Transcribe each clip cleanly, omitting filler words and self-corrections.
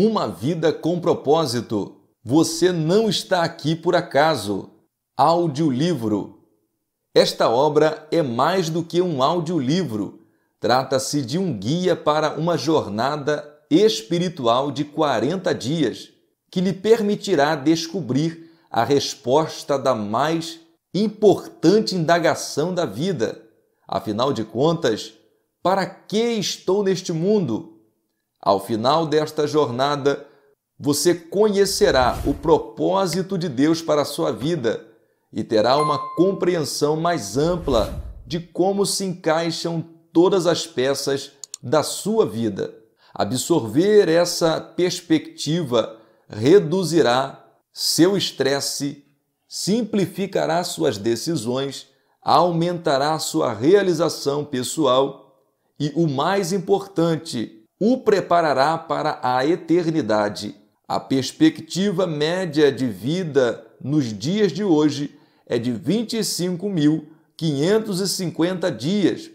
Uma vida com propósito. Você não está aqui por acaso. Audiolivro. Esta obra é mais do que um audiolivro. Trata-se de um guia para uma jornada espiritual de 40 dias, que lhe permitirá descobrir a resposta da mais importante indagação da vida. Afinal de contas, para que estou neste mundo? Ao final desta jornada, você conhecerá o propósito de Deus para a sua vida e terá uma compreensão mais ampla de como se encaixam todas as peças da sua vida. Absorver essa perspectiva reduzirá seu estresse, simplificará suas decisões, aumentará sua realização pessoal e, o mais importante, o preparará para a eternidade. A perspectiva média de vida nos dias de hoje é de 25.550 dias.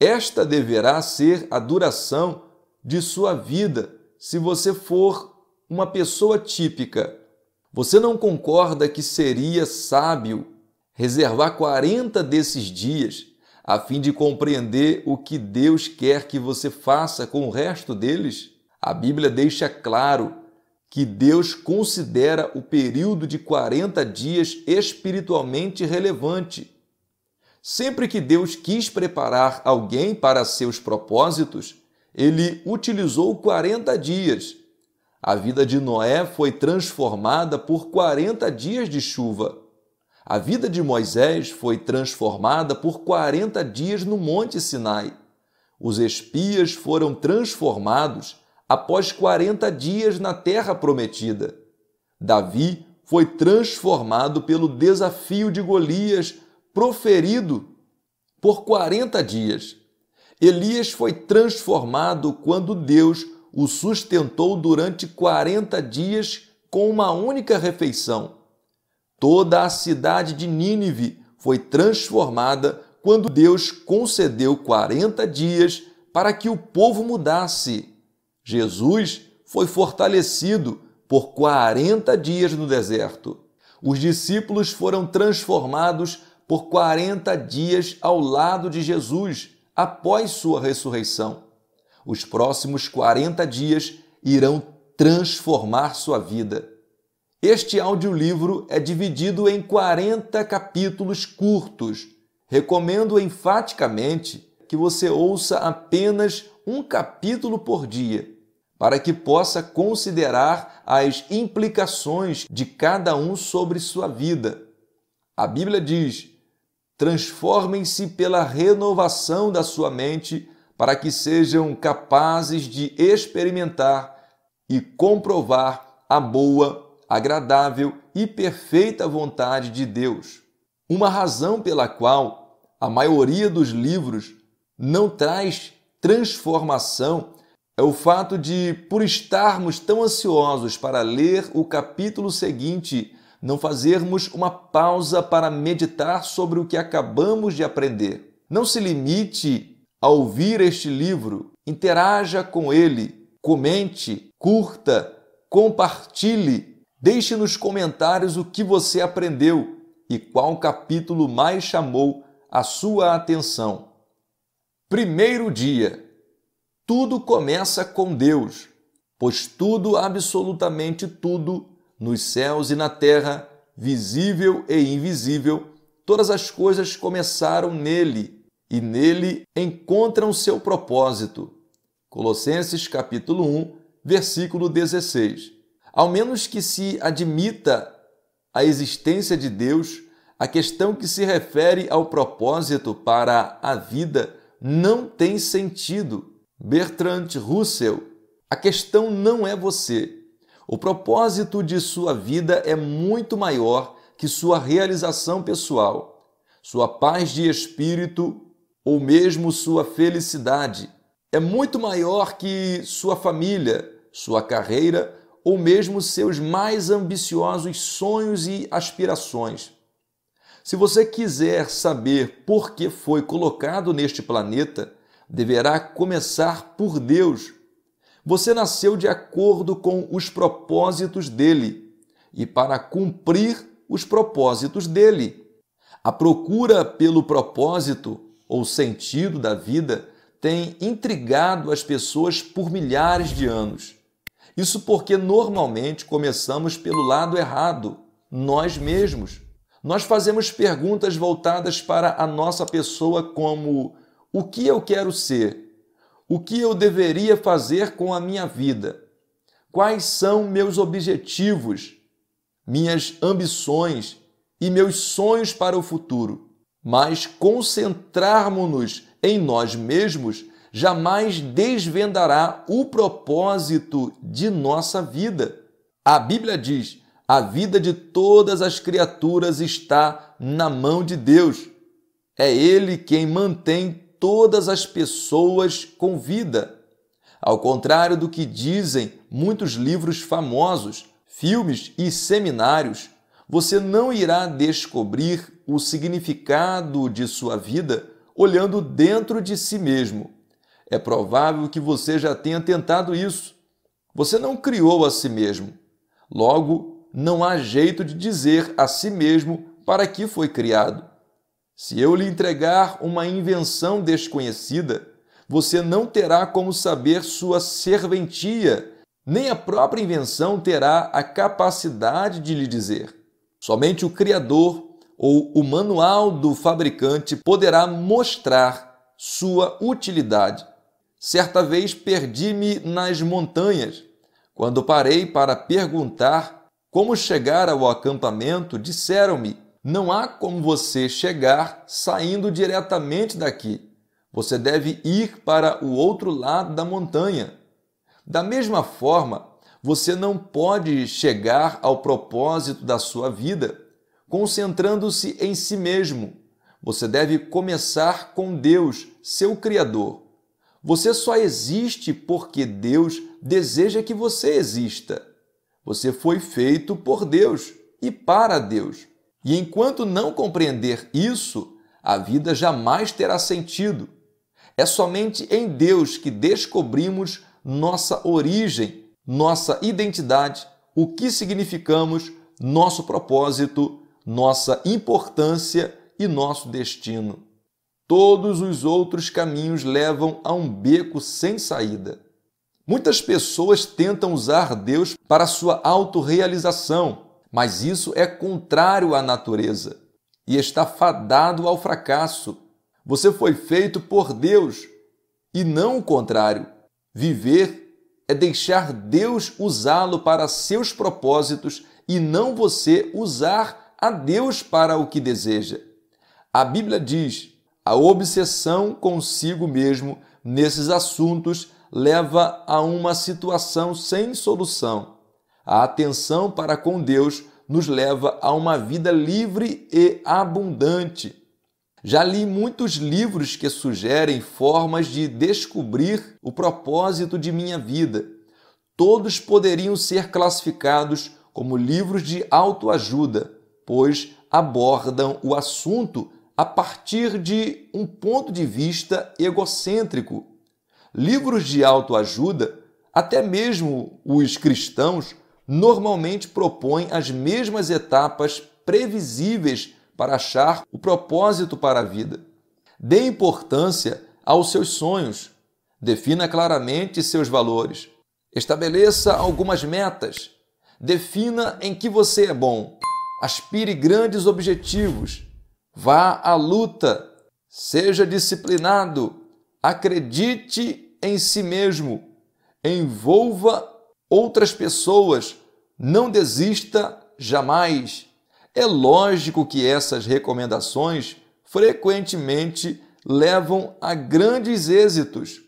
Esta deverá ser a duração de sua vida se você for uma pessoa típica. Você não concorda que seria sábio reservar 40 desses dias a fim de compreender o que Deus quer que você faça com o resto deles? A Bíblia deixa claro que Deus considera o período de 40 dias espiritualmente relevante. Sempre que Deus quis preparar alguém para seus propósitos, Ele utilizou 40 dias. A vida de Noé foi transformada por 40 dias de chuva. A vida de Moisés foi transformada por 40 dias no Monte Sinai. Os espias foram transformados após 40 dias na Terra Prometida. Davi foi transformado pelo desafio de Golias proferido por 40 dias. Elias foi transformado quando Deus o sustentou durante 40 dias com uma única refeição. Toda a cidade de Nínive foi transformada quando Deus concedeu 40 dias para que o povo mudasse. Jesus foi fortalecido por 40 dias no deserto. Os discípulos foram transformados por 40 dias ao lado de Jesus após sua ressurreição. Os próximos 40 dias irão transformar sua vida. Este audiolivro é dividido em 40 capítulos curtos. Recomendo enfaticamente que você ouça apenas um capítulo por dia, para que possa considerar as implicações de cada um sobre sua vida. A Bíblia diz: transformem-se pela renovação da sua mente para que sejam capazes de experimentar e comprovar a boa, agradável e perfeita vontade de Deus. Uma razão pela qual a maioria dos livros não traz transformação é o fato de, por estarmos tão ansiosos para ler o capítulo seguinte, não fazermos uma pausa para meditar sobre o que acabamos de aprender. Não se limite a ouvir este livro, interaja com ele, comente, curta, compartilhe. Deixe nos comentários o que você aprendeu e qual capítulo mais chamou a sua atenção. Primeiro dia. Tudo começa com Deus, pois tudo, absolutamente tudo, nos céus e na terra, visível e invisível, todas as coisas começaram nele e nele encontram seu propósito. Colossenses capítulo 1, versículo 16. Ao menos que se admita a existência de Deus, a questão que se refere ao propósito para a vida não tem sentido. Bertrand Russell: a questão não é você. O propósito de sua vida é muito maior que sua realização pessoal, sua paz de espírito ou mesmo sua felicidade. É muito maior que sua família, sua carreira ou mesmo seus mais ambiciosos sonhos e aspirações. Se você quiser saber por que foi colocado neste planeta, deverá começar por Deus. Você nasceu de acordo com os propósitos dele e para cumprir os propósitos dele. A procura pelo propósito ou sentido da vida tem intrigado as pessoas por milhares de anos. Isso porque normalmente começamos pelo lado errado, nós mesmos. Nós fazemos perguntas voltadas para a nossa pessoa como: o que eu quero ser? O que eu deveria fazer com a minha vida? Quais são meus objetivos, minhas ambições e meus sonhos para o futuro? Mas concentrarmos-nos em nós mesmos jamais desvendará o propósito de nossa vida. A Bíblia diz: a vida de todas as criaturas está na mão de Deus. É Ele quem mantém todas as pessoas com vida. Ao contrário do que dizem muitos livros famosos, filmes e seminários, você não irá descobrir o significado de sua vida olhando dentro de si mesmo. É provável que você já tenha tentado isso. Você não criou a si mesmo. Logo, não há jeito de dizer a si mesmo para que foi criado. Se eu lhe entregar uma invenção desconhecida, você não terá como saber sua serventia, nem a própria invenção terá a capacidade de lhe dizer. Somente o Criador ou o manual do fabricante poderá mostrar sua utilidade. Certa vez perdi-me nas montanhas. Quando parei para perguntar como chegar ao acampamento, disseram-me: não há como você chegar saindo diretamente daqui. Você deve ir para o outro lado da montanha. Da mesma forma, você não pode chegar ao propósito da sua vida concentrando-se em si mesmo. Você deve começar com Deus, seu Criador. Você só existe porque Deus deseja que você exista. Você foi feito por Deus e para Deus. E enquanto não compreender isso, a vida jamais terá sentido. É somente em Deus que descobrimos nossa origem, nossa identidade, o que significamos, nosso propósito, nossa importância e nosso destino. Todos os outros caminhos levam a um beco sem saída. Muitas pessoas tentam usar Deus para sua autorrealização, mas isso é contrário à natureza e está fadado ao fracasso. Você foi feito por Deus e não o contrário. Viver é deixar Deus usá-lo para seus propósitos e não você usar a Deus para o que deseja. A Bíblia diz: a obsessão consigo mesmo nesses assuntos leva a uma situação sem solução. A atenção para com Deus nos leva a uma vida livre e abundante. Já li muitos livros que sugerem formas de descobrir o propósito de minha vida. Todos poderiam ser classificados como livros de autoajuda, pois abordam o assunto a partir de um ponto de vista egocêntrico. Livros de autoajuda, até mesmo os cristãos, normalmente propõem as mesmas etapas previsíveis para achar o propósito para a vida. Dê importância aos seus sonhos. Defina claramente seus valores. Estabeleça algumas metas. Defina em que você é bom. Aspire grandes objetivos. Vá à luta. Seja disciplinado. Acredite em si mesmo. Envolva outras pessoas. Não desista jamais. É lógico que essas recomendações frequentemente levam a grandes êxitos.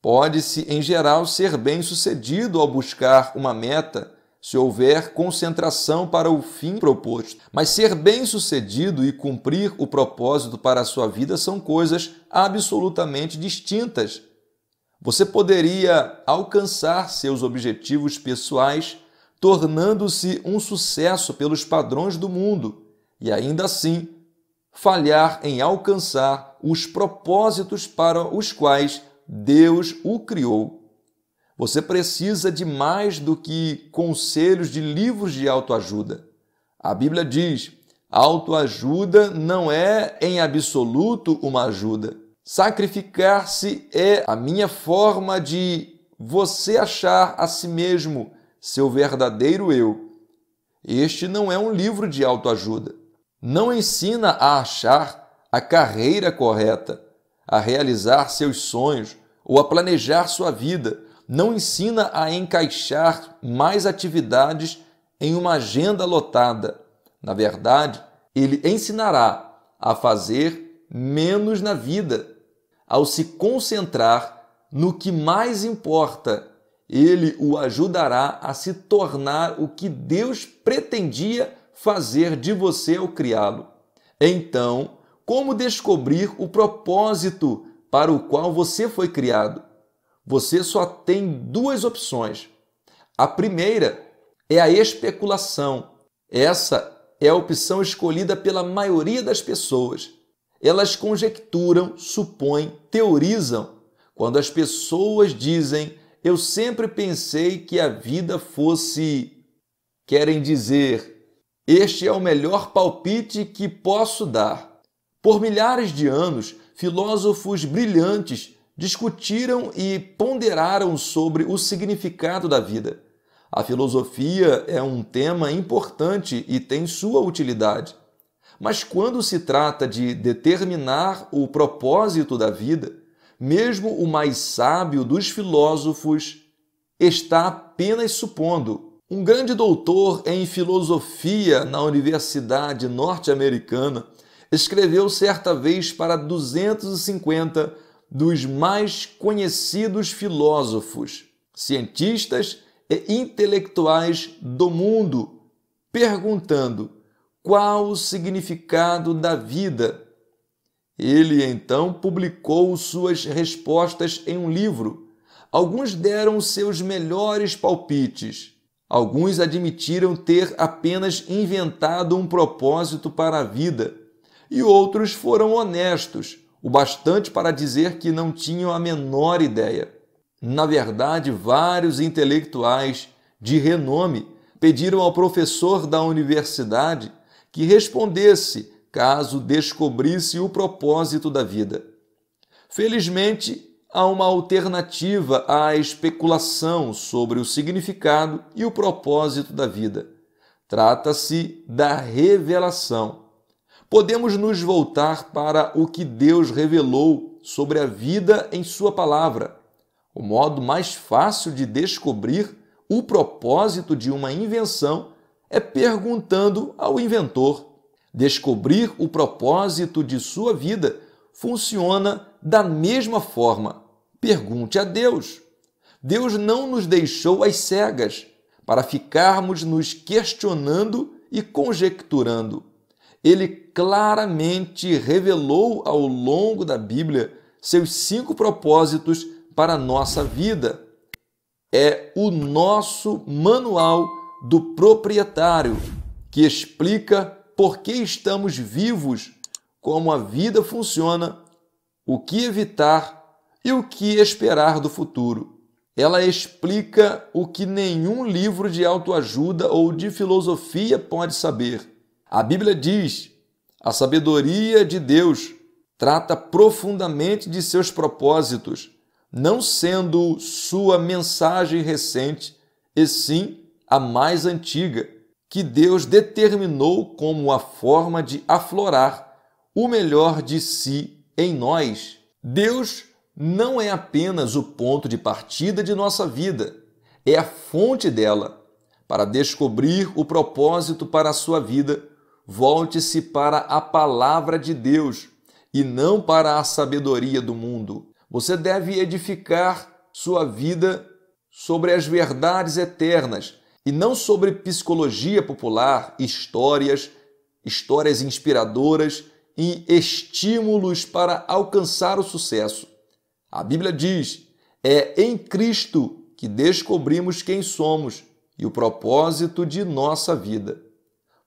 Pode-se, em geral, ser bem-sucedido ao buscar uma meta, se houver concentração para o fim proposto. Mas ser bem-sucedido e cumprir o propósito para a sua vida são coisas absolutamente distintas. Você poderia alcançar seus objetivos pessoais tornando-se um sucesso pelos padrões do mundo e, ainda assim, falhar em alcançar os propósitos para os quais Deus o criou. Você precisa de mais do que conselhos de livros de autoajuda. A Bíblia diz: autoajuda não é em absoluto uma ajuda. Sacrificar-se é a minha forma de você achar a si mesmo seu verdadeiro eu. Este não é um livro de autoajuda. Não ensina a achar a carreira correta, a realizar seus sonhos ou a planejar sua vida. Não ensina a encaixar mais atividades em uma agenda lotada. Na verdade, ele ensinará a fazer menos na vida. Ao se concentrar no que mais importa, ele o ajudará a se tornar o que Deus pretendia fazer de você ao criá-lo. Então, como descobrir o propósito para o qual você foi criado? Você só tem duas opções. A primeira é a especulação. Essa é a opção escolhida pela maioria das pessoas. Elas conjecturam, supõem, teorizam. Quando as pessoas dizem: eu sempre pensei que a vida fosse... Querem dizer: este é o melhor palpite que posso dar. Por milhares de anos, filósofos brilhantes discutiram e ponderaram sobre o significado da vida. A filosofia é um tema importante e tem sua utilidade. Mas quando se trata de determinar o propósito da vida, mesmo o mais sábio dos filósofos está apenas supondo. Um grande doutor em filosofia na Universidade Norte-Americana escreveu certa vez para 250 dos mais conhecidos filósofos, cientistas e intelectuais do mundo, perguntando qual o significado da vida. Ele então publicou suas respostas em um livro. Alguns deram seus melhores palpites. Alguns admitiram ter apenas inventado um propósito para a vida. E outros foram honestos, o bastante para dizer que não tinham a menor ideia. Na verdade, vários intelectuais de renome pediram ao professor da universidade que respondesse caso descobrisse o propósito da vida. Felizmente, há uma alternativa à especulação sobre o significado e o propósito da vida. Trata-se da revelação. Podemos nos voltar para o que Deus revelou sobre a vida em sua palavra. O modo mais fácil de descobrir o propósito de uma invenção é perguntando ao inventor. Descobrir o propósito de sua vida funciona da mesma forma. Pergunte a Deus. Deus não nos deixou às cegas para ficarmos nos questionando e conjecturando. Ele claramente revelou ao longo da Bíblia seus 5 propósitos para a nossa vida. É o nosso manual do proprietário, que explica por que estamos vivos, como a vida funciona, o que evitar e o que esperar do futuro. Ela explica o que nenhum livro de autoajuda ou de filosofia pode saber. A Bíblia diz: a sabedoria de Deus trata profundamente de seus propósitos, não sendo sua mensagem recente, e sim a mais antiga, que Deus determinou como a forma de aflorar o melhor de si em nós. Deus não é apenas o ponto de partida de nossa vida, é a fonte dela. Para descobrir o propósito para a sua vida, volte-se para a palavra de Deus e não para a sabedoria do mundo. Você deve edificar sua vida sobre as verdades eternas e não sobre psicologia popular, histórias inspiradoras e estímulos para alcançar o sucesso. A Bíblia diz: é em Cristo que descobrimos quem somos e o propósito de nossa vida.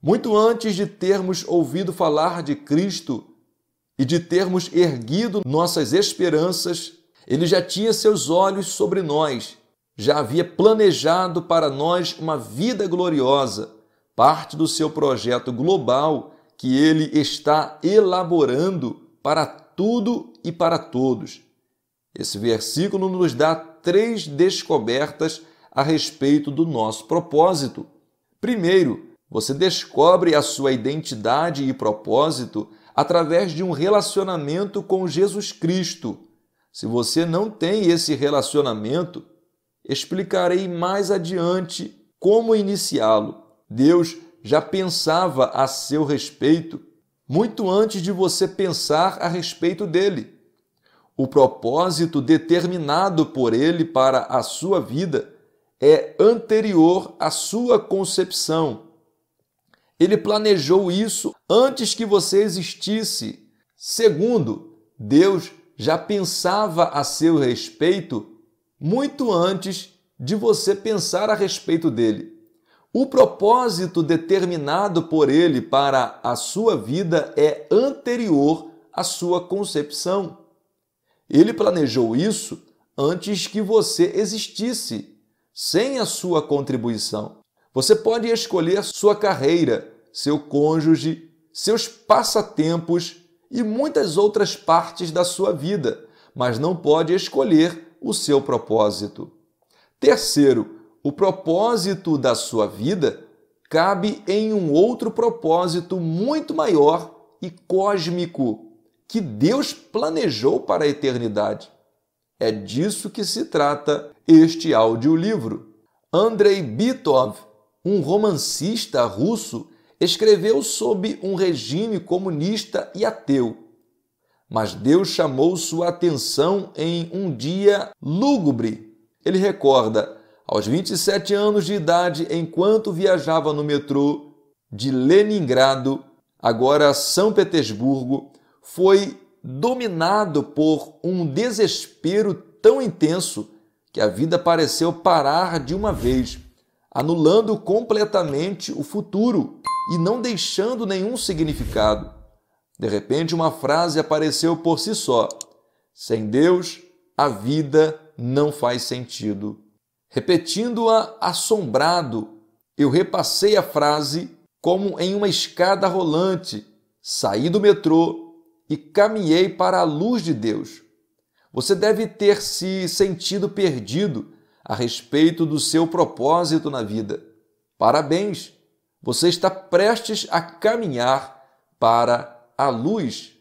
Muito antes de termos ouvido falar de Cristo e de termos erguido nossas esperanças, Ele já tinha seus olhos sobre nós já havia planejado para nós uma vida gloriosa, parte do seu projeto global que ele está elaborando para tudo e para todos. Esse versículo nos dá 3 descobertas a respeito do nosso propósito. Primeiro, você descobre a sua identidade e propósito através de um relacionamento com Jesus Cristo. Se você não tem esse relacionamento, explicarei mais adiante como iniciá-lo. Deus já pensava a seu respeito muito antes de você pensar a respeito dele. O propósito determinado por ele para a sua vida é anterior à sua concepção. Ele planejou isso antes que você existisse. Segundo, Deus já pensava a seu respeito muito antes de você pensar a respeito dele. O propósito determinado por ele para a sua vida é anterior à sua concepção. Ele planejou isso antes que você existisse, sem a sua contribuição. Você pode escolher sua carreira, seu cônjuge, seus passatempos e muitas outras partes da sua vida, mas não pode escolher o seu propósito. Terceiro, o propósito da sua vida cabe em um outro propósito muito maior e cósmico que Deus planejou para a eternidade. É disso que se trata este audiolivro. Andrei Bitov, um romancista russo, escreveu sob um regime comunista e ateu. Mas Deus chamou sua atenção em um dia lúgubre. Ele recorda, aos 27 anos de idade, enquanto viajava no metrô de Leningrado, agora São Petersburgo, foi dominado por um desespero tão intenso que a vida pareceu parar de uma vez, anulando completamente o futuro e não deixando nenhum significado. De repente, uma frase apareceu por si só: sem Deus, a vida não faz sentido. Repetindo-a assombrado, eu repassei a frase como em uma escada rolante, saí do metrô e caminhei para a luz de Deus. Você deve ter se sentido perdido a respeito do seu propósito na vida. Parabéns! Você está prestes a caminhar para a luz.